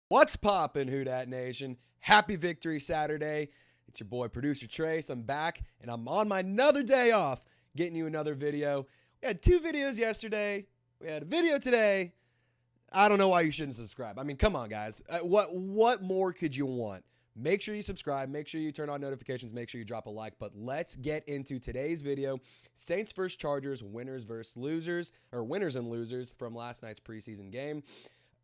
What's poppin', Who Dat Nation? Happy Victory Saturday. It's your boy, Producer Trace. I'm back, and I'm on my another day off, getting you another video. We had 2 videos yesterday. We had a video today. I don't know why you shouldn't subscribe. I mean, come on, guys. What more could you want? Make sure you subscribe. Make sure you turn on notifications. Make sure you drop a like. But let's get into today's video. Saints versus Chargers, winners versus losers, or winners and losers from last night's preseason game.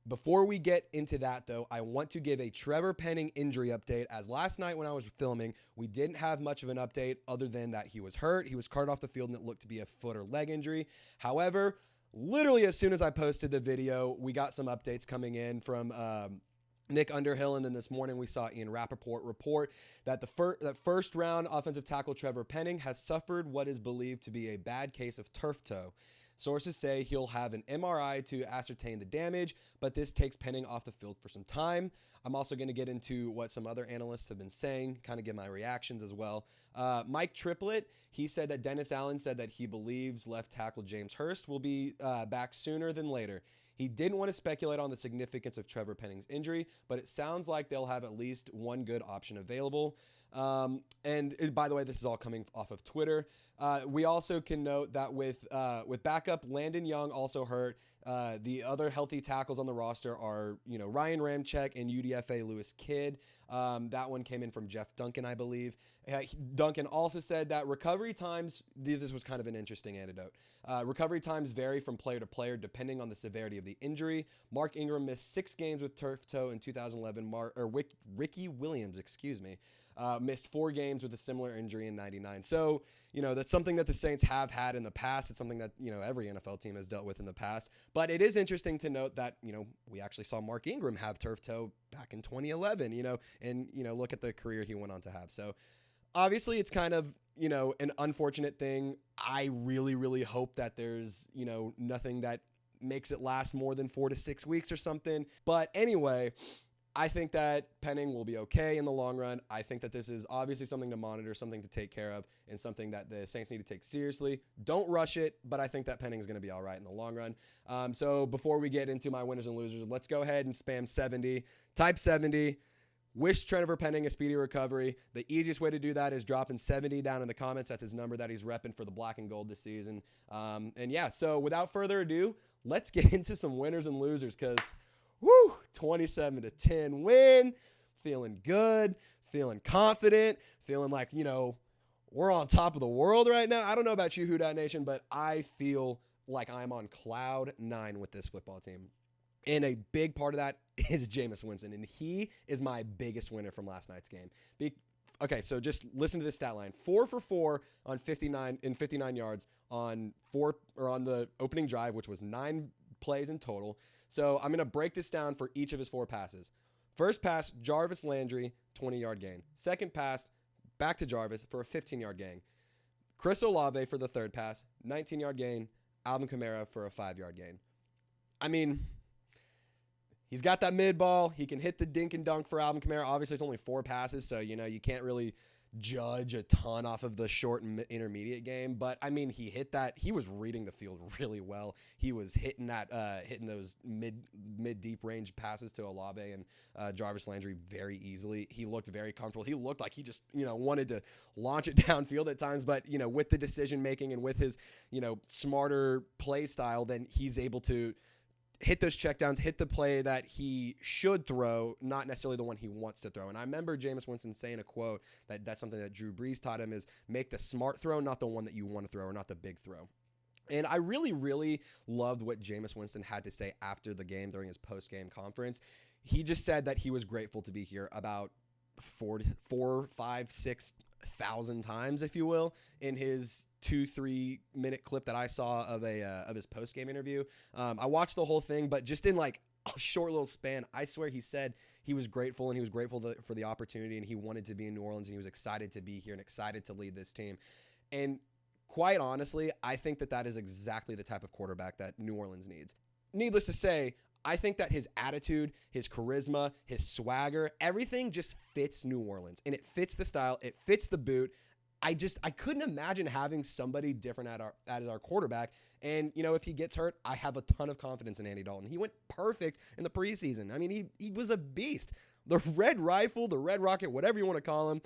Before we get into that, though, I want to give a Trevor Penning injury update, as last night when I was filming, we didn't have much of an update other than that he was hurt. He was carted off the field, and it looked to be a foot or leg injury. However, literally as soon as I posted the video, we got some updates coming in from Nick Underhill, and then this morning we saw Ian Rappaport report that that first-round offensive tackle Trevor Penning has suffered what is believed to be a bad case of turf toe. Sources say he'll have an MRI to ascertain the damage, but this takes Penning off the field for some time. I'm also going to get into what some other analysts have been saying, kind of give my reactions as well. Mike Triplett, he said that Dennis Allen said that he believes left tackle James Hurst will be back sooner than later. He didn't want to speculate on the significance of Trevor Penning's injury, but it sounds like they'll have at least one good option available. And by the way, this is all coming off of Twitter. We also can note that with backup Landon Young also hurt. The other healthy tackles on the roster are, Ryan Ramczyk and UDFA Lewis Kidd. That one came in from Jeff Duncan, I believe. Duncan also said that recovery times, this was kind of an interesting anecdote. Recovery times vary from player to player depending on the severity of the injury. Mark Ingram missed 6 games with turf toe in 2011. Ricky Williams, missed 4 games with a similar injury in 99. So, that's something that the Saints have had in the past. It's something that, every NFL team has dealt with in the past. But it is interesting to note that, we actually saw Mark Ingram have turf toe back in 2011, and, look at the career he went on to have. So, obviously, it's kind of, an unfortunate thing. I really, really hope that there's, nothing that makes it last more than 4 to 6 weeks or something. But anyway, I think that Penning will be okay in the long run. I think that this is obviously something to monitor, something to take care of, and something that the Saints need to take seriously. Don't rush it, but I think that Penning is going to be all right in the long run. So before we get into my winners and losers, let's go ahead and spam 70. Type 70. Wish Trevor Penning a speedy recovery. The easiest way to do that is dropping 70 down in the comments. That's his number that he's repping for the black and gold this season. And yeah, so without further ado, let's get into some winners and losers because 27-10 win. Feeling good, feeling confident, feeling like, we're on top of the world right now. I don't know about you, Who Dat Nation, but I feel like I'm on cloud 9 with this football team. And a big part of that is Jameis Winston, and he is my biggest winner from last night's game. Okay, so just listen to this stat line: 4 for 4 on 59 yards on the opening drive, which was 9 plays in total. So I'm going to break this down for each of his 4 passes. First pass, Jarvis Landry, 20-yard gain. Second pass, back to Jarvis for a 15-yard gain. Chris Olave for the third pass, 19-yard gain. Alvin Kamara for a 5-yard gain. I mean, he's got that mid ball. He can hit the dink and dunk for Alvin Kamara. Obviously, it's only 4 passes, so, you can't really judge a ton off of the short and intermediate game. But, I mean, he hit that. He was reading the field really well. He was hitting those mid-deep range passes to Olave and Jarvis Landry very easily. He looked very comfortable. He looked like he just, wanted to launch it downfield at times. But, with the decision-making and with his, smarter play style, then he's able to hit those checkdowns, hit the play that he should throw, not necessarily the one he wants to throw. And I remember Jameis Winston saying a quote that's something that Drew Brees taught him is make the smart throw, not the one that you want to throw or not the big throw. And I really, really loved what Jameis Winston had to say after the game during his post-game conference. He just said that he was grateful to be here about 4, 5, 6,000 times, if you will, in his 2-3 minute clip that I saw of his post game interview. I watched the whole thing, but just in like a short little span, I swear he said he was grateful and he was grateful for the opportunity and he wanted to be in New Orleans and he was excited to be here and excited to lead this team. And quite honestly, I think that is exactly the type of quarterback that New Orleans needs. Needless to say, I think that his attitude, his charisma, his swagger, everything just fits New Orleans. And it fits the style. It fits the boot. I couldn't imagine having somebody different as our quarterback. And, if he gets hurt, I have a ton of confidence in Andy Dalton. He went perfect in the preseason. I mean, he was a beast. The red rifle, the red rocket, whatever you want to call him,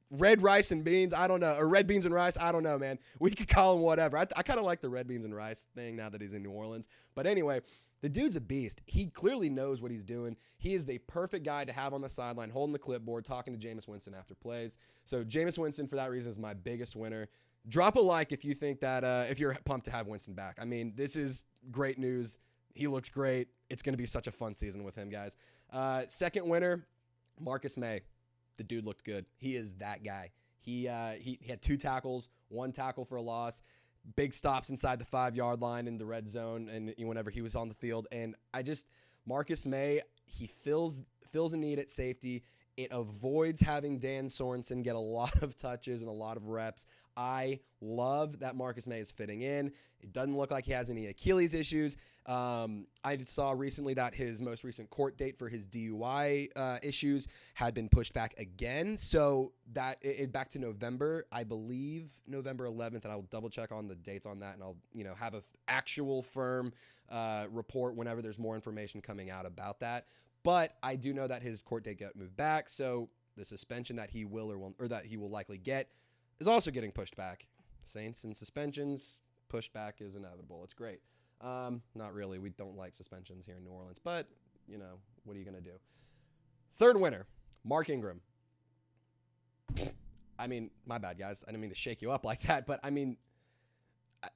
red rice and beans, I don't know, or red beans and rice, I don't know, man. We could call him whatever. I kind of like the red beans and rice thing now that he's in New Orleans. But anyway, the dude's a beast. He clearly knows what he's doing. He is the perfect guy to have on the sideline, holding the clipboard, talking to Jameis Winston after plays. So Jameis Winston, for that reason, is my biggest winner. Drop a like if you think that, if you're pumped to have Winston back. I mean, this is great news. He looks great. It's going to be such a fun season with him, guys. Second winner, Marcus May. The dude looked good. He is that guy. He had 2 tackles, 1 tackle for a loss. Big stops inside the 5-yard line in the red zone and whenever he was on the field. And Marcus May, he fills a need at safety. It avoids having Dan Sorensen get a lot of touches and a lot of reps. I love that Marcus May is fitting in. It doesn't look like he has any Achilles issues. I saw recently that his most recent court date for his DUI issues had been pushed back again. So that back to November, I believe November 11th, and I'll double check on the dates on that, and I'll have an actual firm report whenever there's more information coming out about that. But I do know that his court date got moved back, so the suspension that he will or that he will likely get is also getting pushed back. Saints and suspensions, pushed back is inevitable. It's great. Not really. We don't like suspensions here in New Orleans, but, what are you going to do? Third winner, Mark Ingram. I mean, my bad, guys. I didn't mean to shake you up like that, but, I mean,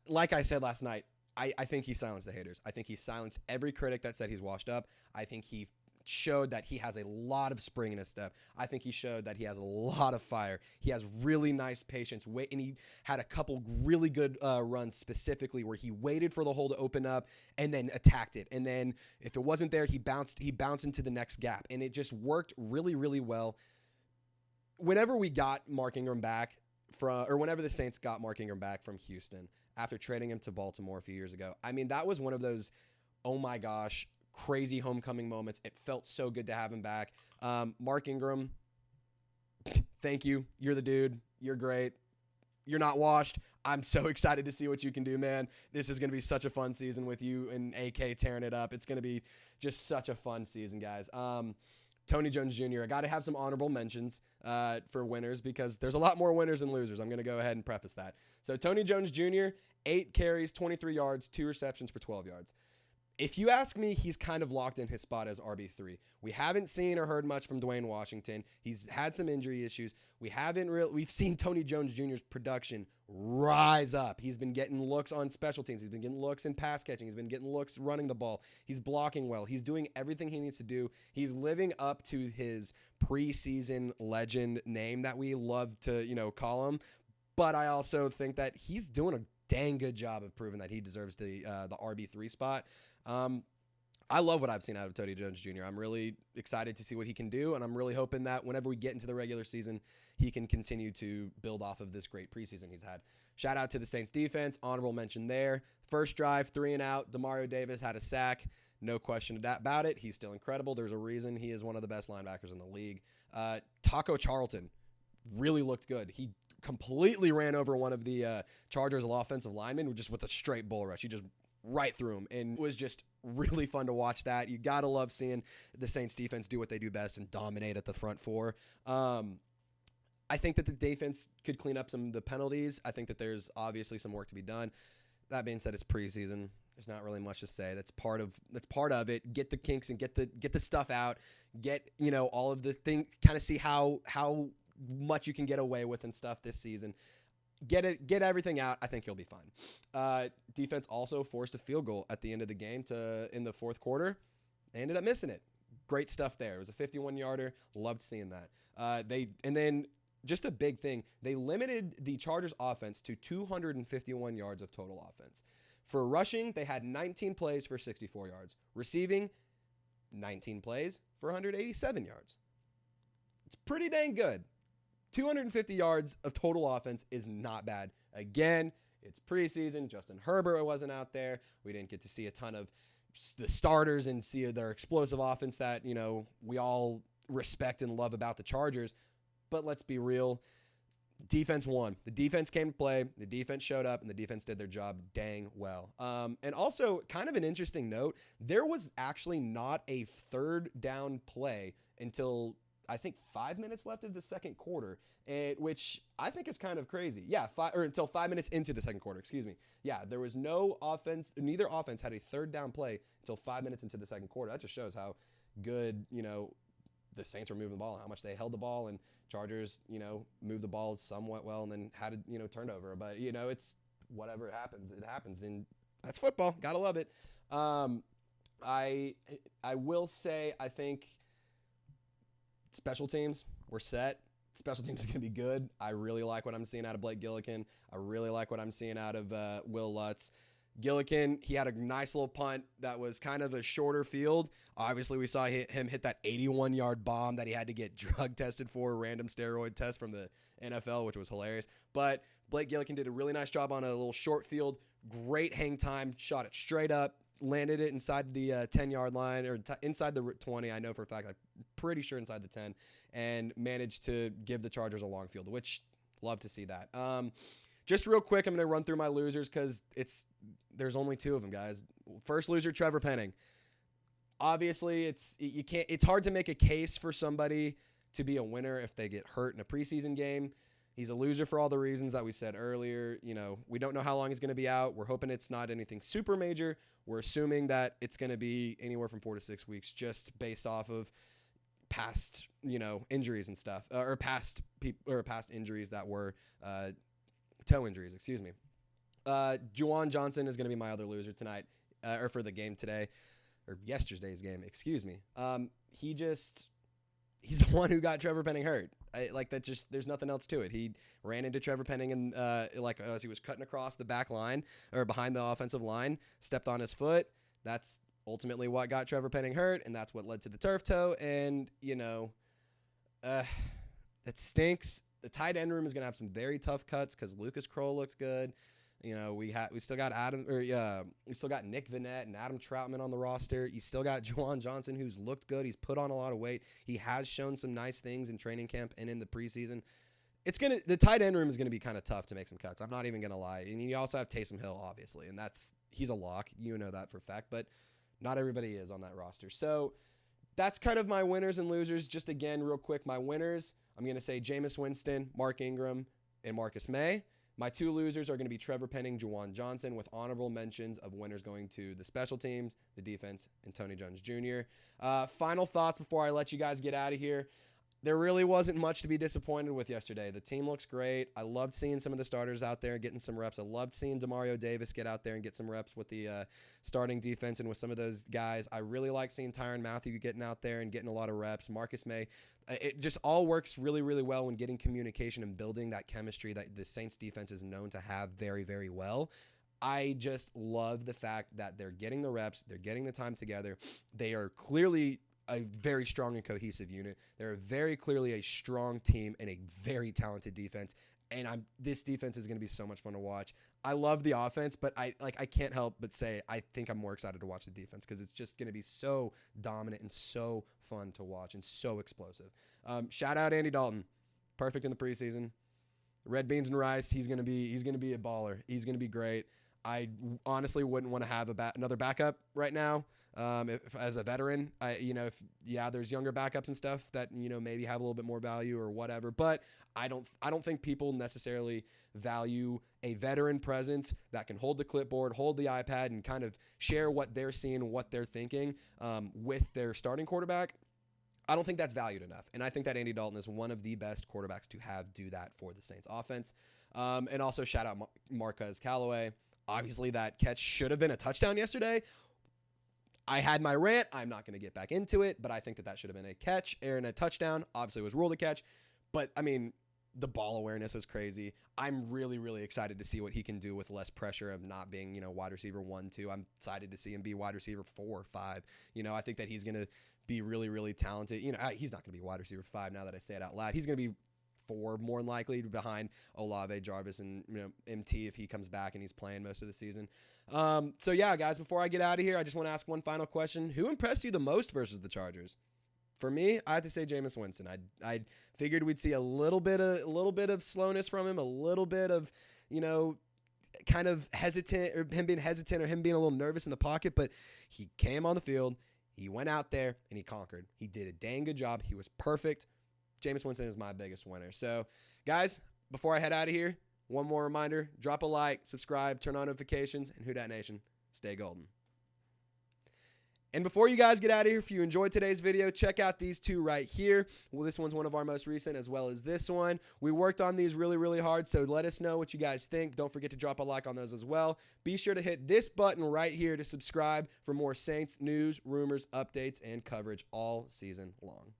like I said last night, I think he silenced the haters. I think he silenced every critic that said he's washed up. I think he showed that he has a lot of spring in his step. I think he showed that he has a lot of fire. He has really nice patience. And he had a couple really good runs specifically where he waited for the hole to open up and then attacked it. And then if it wasn't there, he bounced into the next gap. And it just worked really, really well. Whenever we got Mark Ingram back whenever the Saints got Mark Ingram back from Houston after trading him to Baltimore a few years ago, I mean, that was one of those, oh my gosh, crazy homecoming moments. It felt so good to have him back. Mark Ingram, thank you. You're the dude. You're great. You're not washed. I'm so excited to see what you can do, man. This is going to be such a fun season with you and AK tearing it up. It's going to be just such a fun season, guys. Tony Jones Jr., I got to have some honorable mentions for winners because there's a lot more winners than losers. I'm going to go ahead and preface that. So Tony Jones Jr., 8 carries, 23 yards, 2 receptions for 12 yards. If you ask me, he's kind of locked in his spot as RB3. We haven't seen or heard much from Dwayne Washington. He's had some injury issues. We've seen Tony Jones Jr.'s production rise up. He's been getting looks on special teams. He's been getting looks in pass catching. He's been getting looks running the ball. He's blocking well. He's doing everything he needs to do. He's living up to his preseason legend name that we love to, call him. But I also think that he's doing a dang good job of proving that he deserves the RB3 spot. I love what I've seen out of Tony Jones Jr. I'm really excited to see what he can do, and I'm really hoping that whenever we get into the regular season, he can continue to build off of this great preseason he's had. Shout out to the Saints defense. Honorable mention there. First drive, 3 and out. Demario Davis had a sack. No question about it. He's still incredible. There's a reason he is one of the best linebackers in the league. Taco Charlton really looked good. He completely ran over one of the Chargers' offensive linemen just with a straight bull rush. He just right through him, and it was just really fun to watch that. You got to love seeing the Saints defense do what they do best and dominate at the front four. I think that the defense could clean up some of the penalties. I think that there's obviously some work to be done. That being said, it's preseason. There's not really much to say. That's part of it. Get the kinks and get the stuff out. Get, all of the things, kind of see how much you can get away with and stuff this season. Get everything out. I think he'll be fine. Defense also forced a field goal at the end of the game in the fourth quarter. They ended up missing it. Great stuff there. It was a 51-yarder. Loved seeing that. And then just a big thing, they limited the Chargers offense to 251 yards of total offense. For rushing, they had 19 plays for 64 yards. Receiving, 19 plays for 187 yards. It's pretty dang good. 250 yards of total offense is not bad. Again, it's preseason. Justin Herbert wasn't out there. We didn't get to see a ton of the starters and see their explosive offense that, we all respect and love about the Chargers. But let's be real. Defense won. The defense came to play. The defense showed up, and the defense did their job dang well. And also, kind of an interesting note, there was actually not a third down play until, I think, 5 minutes left of the second quarter, which I think is kind of crazy. Yeah, until 5 minutes into the second quarter, excuse me. Yeah, there was no offense. Neither offense had a third down play until 5 minutes into the second quarter. That just shows how good, the Saints were moving the ball, how much they held the ball, and Chargers, moved the ball somewhat well and then had a, turnover. But, it's whatever it happens. And that's football. Gotta love it. I will say, I think special teams, we're set. Special teams is going to be good. I really like what I'm seeing out of Blake Gillikin. I really like what I'm seeing out of Will Lutz. Gillikin, he had a nice little punt that was kind of a shorter field. Obviously, we saw him hit that 81-yard bomb that he had to get drug tested for, a random steroid test from the NFL, which was hilarious. But Blake Gillikin did a really nice job on a little short field. Great hang time, shot it straight up, landed it inside the 10-yard line, or inside the 20, I know for a fact. I'm pretty sure inside the 10, and managed to give the Chargers a long field, which love to see that. Just real quick, I'm going to run through my losers because there's only two of them, guys. First loser, Trevor Penning. Obviously, it's hard to make a case for somebody to be a winner if they get hurt in a preseason game. He's a loser for all the reasons that we said earlier. We don't know how long he's going to be out. We're hoping it's not anything super major. We're assuming that it's going to be anywhere from 4 to 6 weeks, just based off of past, injuries and stuff, or past injuries that were toe injuries. Excuse me. Juwan Johnson is going to be my other loser tonight, or for the game today, or yesterday's game. Excuse me. He's the one who got Trevor Penning hurt. There's nothing else to it. He ran into Trevor Penning and as he was cutting across the back line or behind the offensive line, stepped on his foot. That's ultimately what got Trevor Penning hurt, and that's what led to the turf toe. And that stinks. The tight end room is going to have some very tough cuts because Lucas Kroll looks good. We still got we still got Nick Vannett and Adam Troutman on the roster. You still got Juwan Johnson, who's looked good. He's put on a lot of weight. He has shown some nice things in training camp and in the preseason. The tight end room is gonna be kind of tough to make some cuts. I'm not even gonna lie. And you also have Taysom Hill, obviously, and he's a lock. You know that for a fact, but not everybody is on that roster. So that's kind of my winners and losers. Just again, real quick, my winners, I'm gonna say Jameis Winston, Mark Ingram, and Marcus May. My two losers are going to be Trevor Penning, Juwan Johnson, with honorable mentions of winners going to the special teams, the defense, and Tony Jones Jr. Final thoughts before I let you guys get out of here. There really wasn't much to be disappointed with yesterday. The team looks great. I loved seeing some of the starters out there getting some reps. I loved seeing Demario Davis get out there and get some reps with the starting defense and with some of those guys. I really like seeing Tyrann Mathieu getting out there and getting a lot of reps. Marcus May. It just all works really, really well when getting communication and building that chemistry that the Saints defense is known to have very, very well. I just love the fact that they're getting the reps. They're getting the time together. They are clearly a very strong and cohesive unit. They're very clearly a strong team and a very talented defense. And this defense is going to be so much fun to watch. I love the offense, but I can't help but say I think I'm more excited to watch the defense because it's just going to be so dominant and so fun to watch and so explosive. Shout out Andy Dalton, perfect in the preseason. Red beans and rice. He's going to be a baller. He's going to be great. I honestly wouldn't want to have another backup right now. As a veteran, there's younger backups and stuff that, maybe have a little bit more value or whatever, but I don't think people necessarily value a veteran presence that can hold the clipboard, hold the iPad, and kind of share what they're seeing, what they're thinking, with their starting quarterback. I don't think that's valued enough. And I think that Andy Dalton is one of the best quarterbacks to do that for the Saints offense. And also shout out Marquez Callaway. Obviously that catch should have been a touchdown yesterday. I had my rant. I'm not going to get back into it, but I think that should have been a catch and a touchdown. Obviously, it was ruled a catch, but the ball awareness is crazy. I'm really, really excited to see what he can do with less pressure of not being, wide receiver 1, 2. I'm excited to see him be wide receiver 4, 5. I think that he's going to be really, really talented. He's not going to be wide receiver 5 now that I say it out loud. He's going to be 4 more than likely behind Olave, Jarvis, and MT if he comes back and he's playing most of the season. So yeah, guys, before I get out of here, I just want to ask one final question. Who impressed you the most versus the Chargers? For me, I have to say Jameis Winston. I figured we'd see a little bit of slowness from him, a little bit of, kind of hesitant, or him being hesitant, or him being a little nervous in the pocket, but he came on the field, he went out there, and he conquered. He did a dang good job. He was perfect. Jameis Winston is my biggest winner. So, guys, before I head out of here, one more reminder, drop a like, subscribe, turn on notifications, and Who Dat Nation, stay golden. And before you guys get out of here, if you enjoyed today's video, check out these two right here. Well, this one's one of our most recent, as well as this one. We worked on these really, really hard, so let us know what you guys think. Don't forget to drop a like on those as well. Be sure to hit this button right here to subscribe for more Saints news, rumors, updates, and coverage all season long.